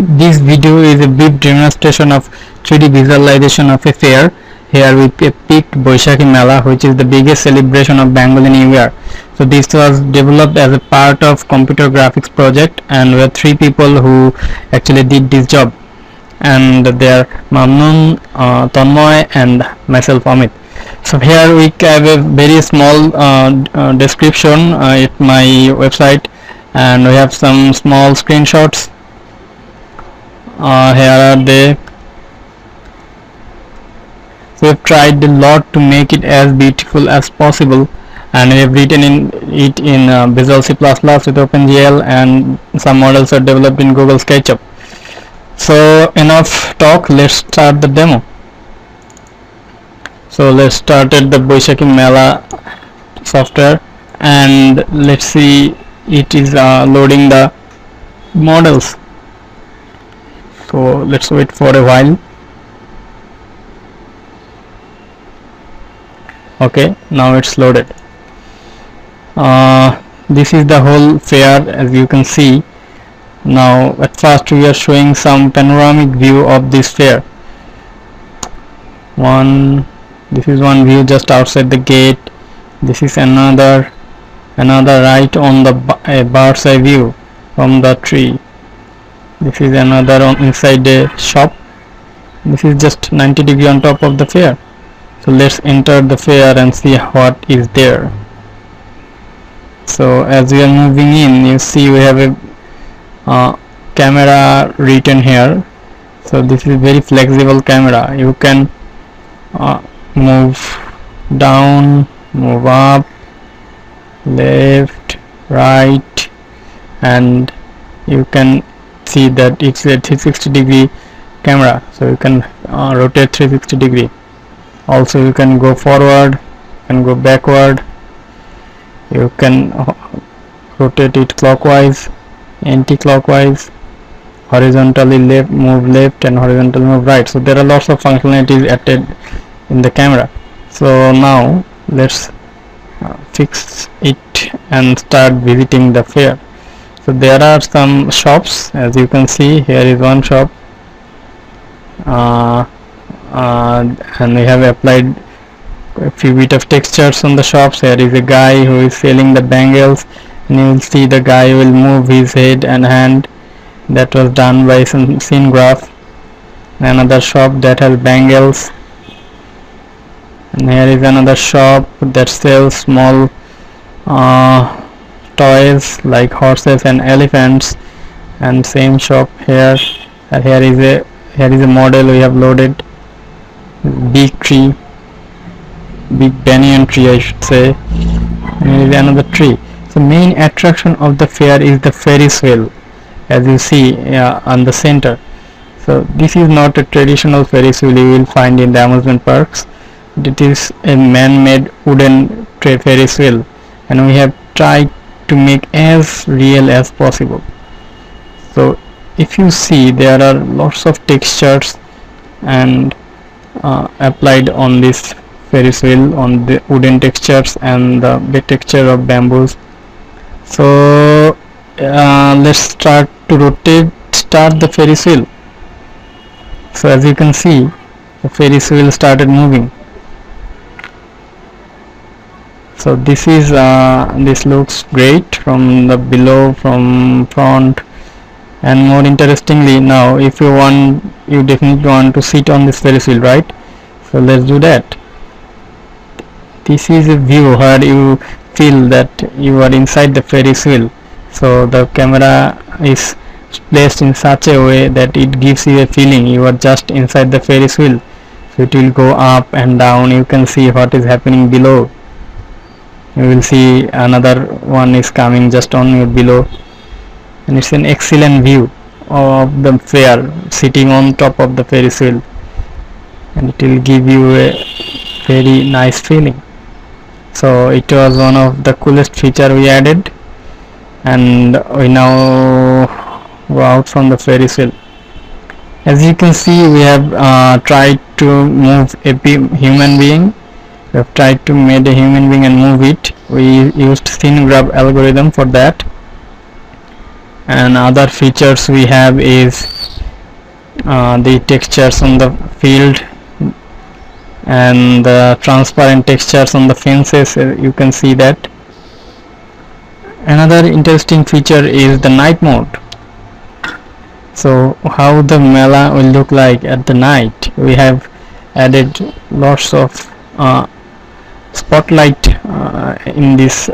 This video is a brief demonstration of 3D visualization of a fair. Here we picked Baishakhi-Mela, which is the biggest celebration of Bengali New Year. So this was developed as a part of computer graphics project, and we were 3 people who actually did this job, and they are Mamnun, Tanmoy and myself Amit. So here we have a very small description at my website, and we have some small screenshots. Here are they. We have tried a lot to make it as beautiful as possible, and we have written it in Visual C++ with OpenGL, and some models are developed in Google SketchUp. So enough talk, let's start the demo. So let's start at the Baishakhi-Mela software, and let's see, it is loading the models. So let's wait for a while. Okay, now it's loaded. This is the whole fair, as you can see. Now at first we are showing some panoramic view of this fair. This is one view just outside the gate. This is another right on the bird's eye view from the tree. This is another on inside the shop. This is just 90 degree on top of the fair. So let's enter the fair and see what is there. So as we are moving in, you see we have a camera written here. So this is very flexible camera. You can move down, move up, left, right, and you can see that it's a 360 degree camera, so you can rotate 360 degree. Also you can go forward and go backward. You can rotate it clockwise, anti-clockwise, horizontally move left, and horizontally move right. So there are lots of functionalities added in the camera. So now let's fix it and start visiting the fair. So there are some shops, as you can see. Here is one shop, and we have applied a few bit of textures on the shops. Here is a guy who is selling the bangles, and you will see the guy will move his head and hand. That was done by some scene graph. Another shop that has bangles, and here is another shop that sells small toys like horses and elephants, and same shop here. And here is a model we have loaded. Big tree, big banyan tree I should say, and here is another tree. So main attraction of the fair is the Ferris wheel, as you see on the center. So this is not a traditional Ferris wheel you will find in the amusement parks. It is a man-made wooden Ferris wheel, and we have tried to make as real as possible. So if you see, there are lots of textures and applied on this Ferris wheel, on the wooden textures and the texture of bamboos. So let's start the Ferris wheel. So as you can see, the Ferris wheel started moving. So this looks great from the below, from front, and more interestingly, now if you definitely want to sit on this Ferris wheel, right? So let's do that. This is a view where you feel that you are inside the Ferris wheel. So the camera is placed in such a way that it gives you a feeling you are just inside the Ferris wheel. So it will go up and down. You can see what is happening below. You will see another one is coming just on your below, and it's an excellent view of the fair sitting on top of the Ferris wheel, and it will give you a very nice feeling. So it was one of the coolest feature we added, and we now go out from the Ferris wheel. As you can see, we have tried to move a human being. We have tried to make a human being and move it. We used scene grab algorithm for that. And other features we have is the textures on the field and the transparent textures on the fences. You can see that. Another interesting feature is the night mode. So how the Mela will look like at the night. We have added lots of spotlight in this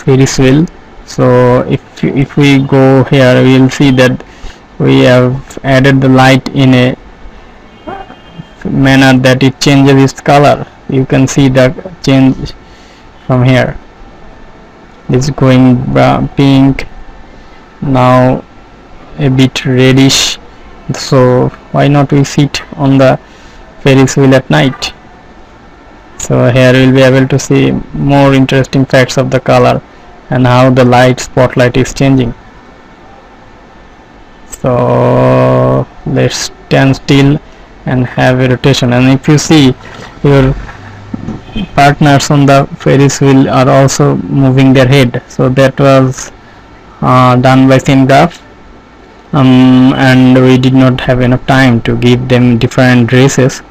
Ferris wheel. So if we go here, we will see that we have added the light in a manner that it changes its color. You can see that change from here. It's going pink, now a bit reddish. So why not we sit on the Ferris wheel at night? So here we'll be able to see more interesting facts of the color and how the light spotlight is changing. So let's stand still and have a rotation, and if you see, your partners on the Ferris wheel are also moving their head. So that was done by Graph, and we did not have enough time to give them different dresses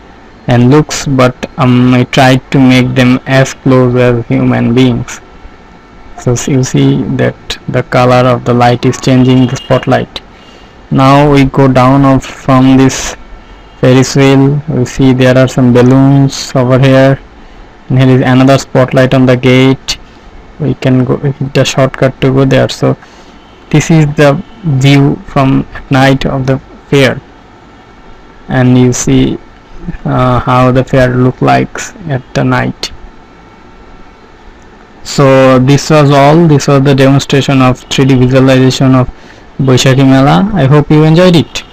and looks, but I tried to make them as close as human beings. So you see that the color of the light is changing the spotlight. Now we go down from this Ferris wheel. We see there are some balloons over here, and here is another spotlight on the gate. We can go hit the shortcut to go there. So this is the view from night of the fair, and you see how the fair look like at the night. So this was all. This was the demonstration of 3D visualization of Baishakhi Mela. I hope you enjoyed it.